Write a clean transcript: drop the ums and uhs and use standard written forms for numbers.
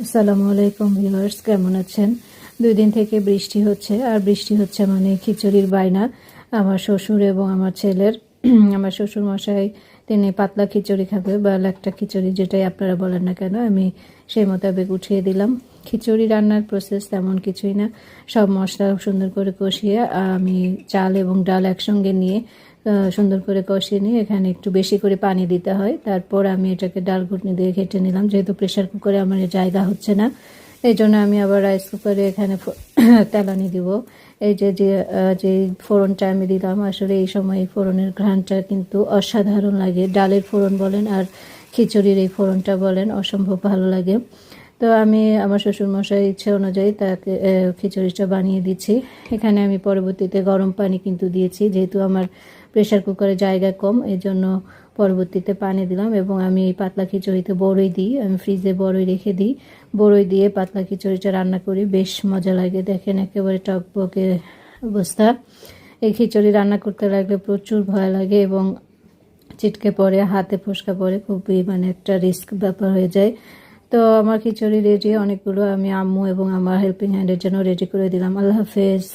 আসসালামু আলাইকুম ভিউয়ার্স, কেমন আছেন? 2 দিন থেকে বৃষ্টি হচ্ছে, আর বৃষ্টি হচ্ছে মানে খিচুড়ির বায়না আমার শ্বশুর এবং আমার ছেলের। আমার শ্বশুর মশাই তিনি পাতলা খিচুড়ি খাবে বা ল্যাকটা খিচুড়ি, যেটাই আপনারা বলেন না কেন, আমি সেই মোতাবেক উঠিয়ে দিলাম। খিচুড়ি রান্নার প্রসেস তেমন কিছুই না, সব মশলা সুন্দর করে কষিয়ে আমি চাল এবং ডাল একসঙ্গে নিয়ে সুন্দর করে কষিয়ে নিয়ে এখানে একটু বেশি করে পানি দিতে হয়। তারপর আমি এটাকে ডাল ঘুটনি দিয়ে ঘেটে নিলাম, যেহেতু প্রেশার কুকারে আমার জায়গা হচ্ছে না, এই জন্য আমি আবার রাইস কুকারে এখানে তেলানি দিব। এই যে ফোড়নটা আমি দিলাম, আসলে এই সময় এই ফোড়নের ঘ্রাণটা কিন্তু অসাধারণ লাগে। ডালের ফোড়ন বলেন আর খিচুড়ির এই ফোড়নটা বলেন, অসম্ভব ভালো লাগে। তো আমি আমার শ্বশুরমশাই ইচ্ছে অনুযায়ী তাকে খিচুড়িটা বানিয়ে দিচ্ছি। এখানে আমি পরবর্তীতে গরম পানি কিন্তু দিয়েছি, যেহেতু আমার প্রেশার কুকারে জায়গা কম, এই জন্য পরবর্তীতে পানি দিলাম। এবং আমি এই পাতলা খিচুড়িতে বড়ই দিই, আমি ফ্রিজে বড়ই রেখে দিই। বড়ই দিয়ে পাতলা খিচুড়িটা রান্না করি, বেশ মজা লাগে। দেখেন একেবারে টকবকে অবস্থা। এই খিচুড়ি রান্না করতে লাগলে প্রচুর ভয় লাগে এবং চিটকে পড়ে, হাতে ফোসকা পড়ে, খুবই মানে একটা রিস্ক ব্যাপার হয়ে যায়। তো আমার খিচুড়ি রেডি, অনেকগুলো আমি আম্মু এবং আমার হেল্পিং হ্যান্ডের জন্য রেডি করে দিলাম। আল্লাহ হাফেজ।